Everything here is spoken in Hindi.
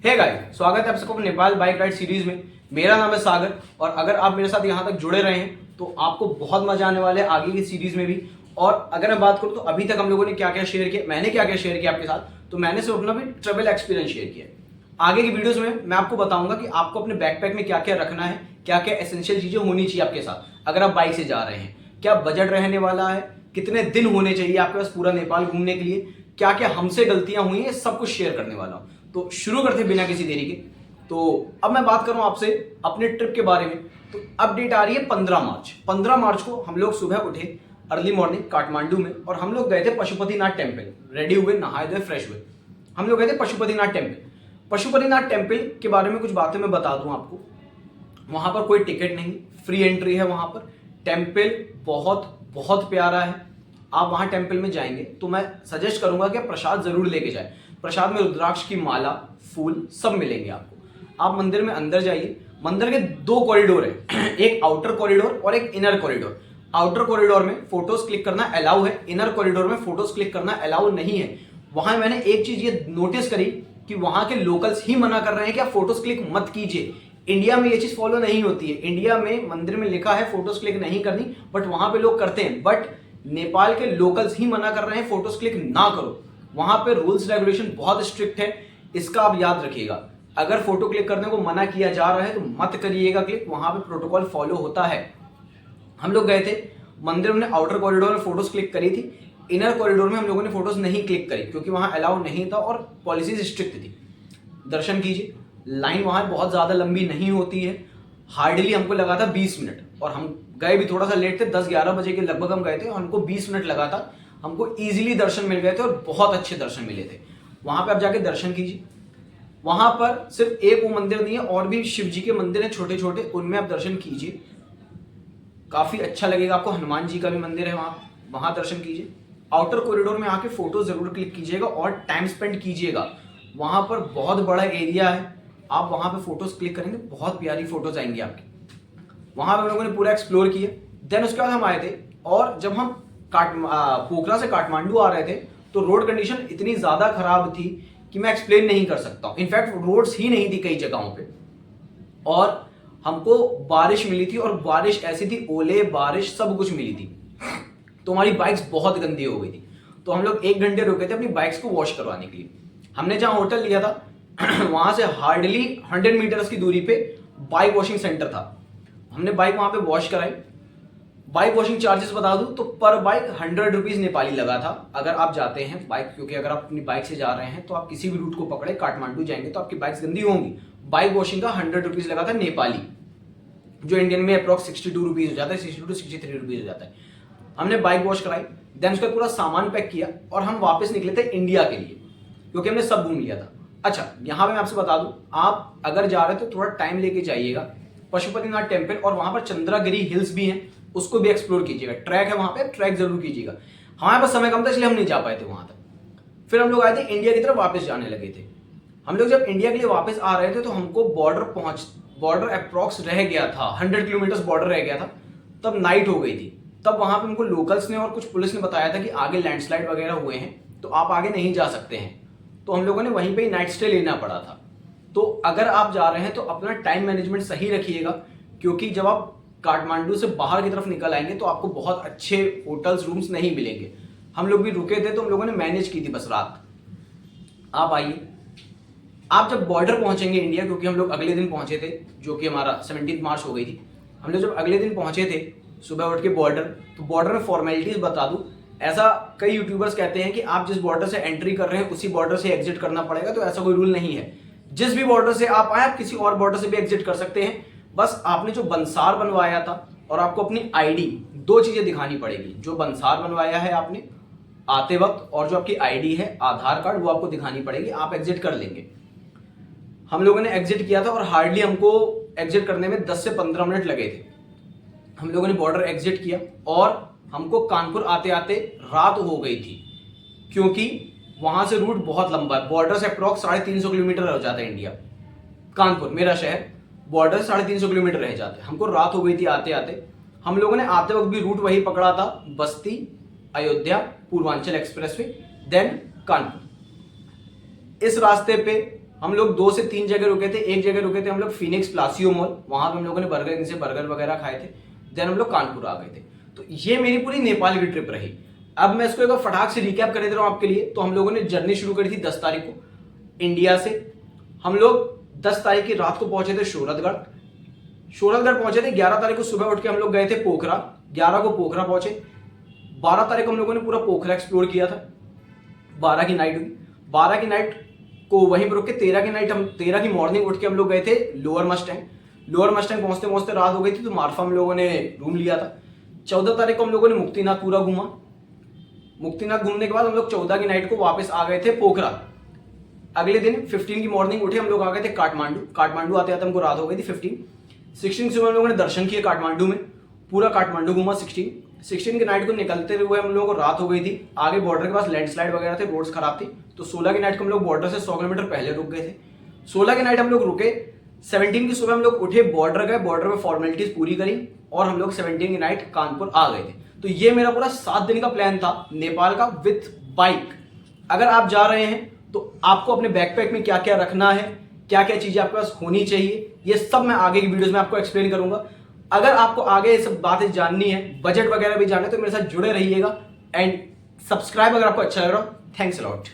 हे गाइस, स्वागत है आप सबको नेपाल बाइक राइड सीरीज में। मेरा नाम है सागर और अगर आप मेरे साथ यहाँ तक जुड़े रहे हैं तो आपको बहुत मजा आने वाला है आगे की सीरीज में भी। और अगर मैं बात करूँ तो अभी तक हम लोगों ने क्या क्या शेयर किया, मैंने क्या क्या शेयर किया आपके साथ, तो मैंने सिर्फ अपना भी ट्रेवल एक्सपीरियंस शेयर किया। आगे की वीडियोस में मैं आपको बताऊंगा कि आपको अपने बैकपैक में क्या क्या रखना है, क्या क्या एसेंशियल चीजें होनी चाहिए आपके साथ अगर आप बाइक से जा रहे हैं, क्या बजट रहने वाला है, कितने दिन होने चाहिए आपके पास पूरा नेपाल घूमने के लिए, क्या क्या हमसे गलतियां हुई हैं, सब कुछ शेयर करने वाला हूं। तो शुरू करते बिना किसी देरी के। तो अब मैं बात करूं आपसे अपने ट्रिप के बारे में। तो अपडेट आ रही है 15 मार्च। 15 मार्च को हम लोग सुबह उठे अर्ली मॉर्निंग काठमांडू में और हम लोग गए थे पशुपतिनाथ टेम्पल। रेडी हुए, नहाए धोए, फ्रेश हुए, हम लोग गए थे पशुपतिनाथ टेम्पल। पशुपतिनाथ टेम्पल के बारे में कुछ बातें मैं बता दूं आपको। वहां पर कोई टिकट नहीं, फ्री एंट्री है वहां पर। टेम्पल बहुत बहुत प्यारा है। आप वहां टेम्पल में जाएंगे तो मैं सजेस्ट करूंगा कि आप प्रसाद जरूर लेके जाए। प्रसाद में रुद्राक्ष की माला, फूल सब मिलेंगे आपको। आप मंदिर में अंदर जाइए। मंदिर के 2 कॉरिडोर है, एक आउटर कॉरिडोर और एक इनर कॉरिडोर। आउटर कॉरिडोर में फोटोज क्लिक करना अलाउ है, इनर कॉरिडोर में फोटोज क्लिक करना अलाउ नहीं है। वहां मैंने एक चीज ये नोटिस करी कि वहां के लोकल्स ही मना कर रहे हैं कि आप फोटोज क्लिक मत कीजिए। इंडिया में ये चीज फॉलो नहीं होती है। इंडिया में मंदिर में लिखा है फोटोज क्लिक नहीं करनी, बट वहां पे लोग करते हैं। बट नेपाल के लोकल्स ही मना कर रहे हैं फोटोज क्लिक ना करो। वहां पे रूल्स रेगुलेशन बहुत स्ट्रिक्ट है, इसका आप याद रखिएगा। अगर फोटो क्लिक करने को मना किया जा रहा है तो मत करिएगा क्लिक, वहां पे प्रोटोकॉल फॉलो होता है। हम लोग गए थे मंदिर में, आउटर कॉरिडोर में फोटोज क्लिक करी थी। इनर कॉरिडोर में हम लोगों ने फोटोज नहीं क्लिक करी क्योंकि वहां अलाउ नहीं था और पॉलिसीज स्ट्रिक्ट थी। दर्शन कीजिए। लाइन वहां बहुत ज्यादा लंबी नहीं होती है। हार्डली हमको लगा था 20 मिनट और हम गए भी थोड़ा सा लेट थे, 10-11 बजे के लगभग हम गए थे। हमको 20 मिनट लगा था। हमको इजीली दर्शन मिल गए थे और बहुत अच्छे दर्शन मिले थे। वहां पे आप जाके दर्शन कीजिए। वहां पर सिर्फ एक वो मंदिर नहीं है, और भी शिव जी के मंदिर हैं छोटे छोटे, उनमें आप दर्शन कीजिए, काफी अच्छा लगेगा आपको। हनुमान जी का भी मंदिर है वहां, वहां दर्शन कीजिए। आउटर कॉरिडोर में आके फोटो जरूर क्लिक कीजिएगा और टाइम स्पेंड कीजिएगा। वहां पर बहुत बड़ा एरिया है, आप वहां पे फोटोज क्लिक करेंगे, बहुत प्यारी फोटोज आएंगी आपकी। वहां पे हम लोगों ने पूरा एक्सप्लोर किया। देन उसके बाद हम आए थे और जब हम पोखरा से काठमांडू आ रहे थे तो रोड कंडीशन इतनी ज्यादा खराब थी कि मैं एक्सप्लेन नहीं कर सकता हूं। इनफैक्ट रोड्स ही नहीं थी कई जगहों पे और हमको बारिश मिली थी और बारिश ऐसी थी, ओले बारिश सब कुछ मिली थी, तो हमारी बाइक्स बहुत गंदी हो गई थी। तो हम लोग 1 घंटे रुके थे अपनी बाइक्स को वॉश करवाने के लिए। हमने जहां होटल लिया था वहां से हार्डली 100 मीटर्स की दूरी पे बाइक वॉशिंग सेंटर था। हमने बाइक वहां पे वॉश कराई। बाइक वॉशिंग चार्जेस बता दूं तो पर बाइक 100 रुपीज नेपाली लगा था अगर आप जाते हैं बाइक, क्योंकि अगर आप अपनी बाइक से जा रहे हैं तो आप किसी भी रूट को पकड़े काठमांडू जाएंगे तो आपकी बाइक्स गंदी होंगी। बाइक वॉशिंग का 100 रुपीज लगा था नेपाली, जो इंडियन में अप्रॉक्स 62 रुपीज हो जाता है, 62 to 63 रुपीज हो जाता है। हमने बाइक वॉश कराई, देन उसका पूरा सामान पैक किया और हम वापस निकले थे इंडिया के लिए क्योंकि हमने सब घूम लिया था। अच्छा, यहां पे मैं आपसे बता दूं, आप अगर जा रहे हो तो थोड़ा टाइम लेके जाइएगा। पशुपतिनाथ टेम्पल और वहां पर चंद्रागिरी हिल्स भी हैं, उसको भी एक्सप्लोर कीजिएगा। ट्रैक है वहां पे, ट्रैक जरूर कीजिएगा। हमारे पास समय कम था इसलिए हम नहीं जा पाए थे वहां तक। फिर हम लोग आए थे इंडिया की तरफ वापस जाने लगे थे। हम लोग जब इंडिया के लिए वापस आ रहे थे तो हमको बॉर्डर अप्रॉक्स रह गया था, 100 किलोमीटर बॉर्डर रह गया था। तब नाइट हो गई थी। तब वहां पे हमको लोकल्स ने और कुछ पुलिस ने बताया था कि आगे लैंडस्लाइड वगैरह हुए हैं तो आप आगे नहीं जा सकते हैं। तो हम लोगों ने वहीं पे नाइट स्टे लेना पड़ा था। तो अगर आप जा रहे हैं तो अपना टाइम मैनेजमेंट सही रखिएगा क्योंकि जब आप काठमांडू से बाहर की तरफ निकल आएंगे तो आपको बहुत अच्छे होटल्स रूम्स नहीं मिलेंगे। हम लोग भी रुके थे तो हम लोगों ने मैनेज की थी बस रात। आप आइए, आप जब बॉर्डर पहुंचेंगे इंडिया, क्योंकि हम लोग अगले दिन पहुंचे थे जो कि हमारा 17 मार्च हो गई थी। हम लोग जब अगले दिन पहुंचे थे सुबह उठ के बॉर्डर, तो बॉर्डर में फॉर्मेलिटीज बता दूं, ऐसा कई यूट्यूबर्स कहते हैं कि आप जिस बॉर्डर से एंट्री कर रहे हैं उसी बॉर्डर से एग्जिट करना पड़ेगा, तो ऐसा कोई रूल नहीं है। जिस भी बॉर्डर से आप आए आप किसी और बॉर्डर से भी एग्जिट कर सकते हैं। बस आपने जो बंसार बनवाया था और आपको अपनी आईडी, 2 चीजें दिखानी पड़ेगी। जो बंसार बनवाया है आपने आते वक्त और जो आपकी आईडी है आधार कार्ड, वो आपको दिखानी पड़ेगी, आप एग्जिट कर लेंगे। हम लोगों ने एग्जिट किया था और हार्डली हमको एग्जिट करने में 10 से 15 मिनट लगे थे। हम लोगों ने बॉर्डर एग्जिट किया और हमको कानपुर आते आते रात हो गई थी क्योंकि वहां से रूट बहुत लंबा है। बॉर्डर से अप्रॉक्स 350 किलोमीटर हो जाता है इंडिया। कानपुर मेरा शहर, बॉर्डर 350 किलोमीटर रह जाते हैं। हमको रात हो गई थी आते आते। हम लोगों ने आते वक्त भी रूट वही पकड़ा था, बस्ती, अयोध्या, पूर्वांचल एक्सप्रेसवे, देन कानपुर। इस रास्ते पे हम लोग 2 से 3 जगह रुके थे। एक जगह रुके थे हम लोग फिनिक्स प्लासियो मॉल, वहां पे हम लोगों ने बर्गर किंग से बर्गर वगैरह खाए थे। देन हम लोग कानपुर आ गए थे। तो ये मेरी पूरी नेपाल की ट्रिप रही। अब मैं इसको एक बार फटाक से रिकैप कर दे रहा हूं आपके लिए। तो हम लोगों ने जर्नी शुरू करी थी 10 तारीख को इंडिया से। हम लोग 10 तारीख की रात को पहुंचे थे शोरतगढ़। शोरतगढ़ पहुंचे थे 11 तारीख को सुबह उठ के हम लोग गए थे पोखरा। 11 को पोखरा पहुंचे। 12 तारीख को हम लोगों ने पूरा पोखरा एक्सप्लोर किया था। 12 की नाइट हुई। 12 की नाइट को वहीं पर रुक के 13 की मॉर्निंग उठ के हम लोग गए थे लोअर मस्टैंग। लोअर मस्टैंग पहुंचते पहुंचते रात हो गई थी, तो मार्फा हम लोगों ने रूम लिया था। 14 तारीख को हम लोगों ने मुक्तिनाथ पूरा घूमा। मुक्तिनाथ घूमने के बाद हम लोग 14 की नाइट को वापस आ गए थे पोखरा। अगले दिन 15 की मॉर्निंग उठे हम लोग आ गए थे काठमांडू। काठमांडू आते आते हमको रात हो गई थी 16 सुबह हम लोगों ने दर्शन किए काठमांडू में। पूरा काठमांडू घूमा 16 की नाइट को निकलते हुए हम लोगों को रात हो गई थी। आगे बॉर्डर के पास लैंडस्लाइड वगैरह थे, रोड्स खराब थी। तो 16 की नाइट को हम लोग बॉर्डर से 100 किलोमीटर पहले रुक गए थे। 16 की नाइट हम लोग रुके। 17 की सुबह हम लोग उठे, बॉर्डर गए, बॉर्डर में फॉर्मेलिटीज पूरी करी और हम लोग 17 की नाइट कानपुर आ गए थे। तो ये मेरा पूरा 7 दिन का प्लान था नेपाल का विथ बाइक। अगर आप जा रहे हैं तो आपको अपने बैकपैक में क्या क्या रखना है, क्या क्या चीजें आपके पास होनी चाहिए, ये सब मैं आगे की वीडियोस में आपको एक्सप्लेन करूंगा। अगर आपको आगे ये सब बातें जाननी है, बजट वगैरह भी जानना है, तो मेरे साथ जुड़े रहिएगा। एंड सब्सक्राइब अगर आपको अच्छा लग रहा हो। Thanks a lot.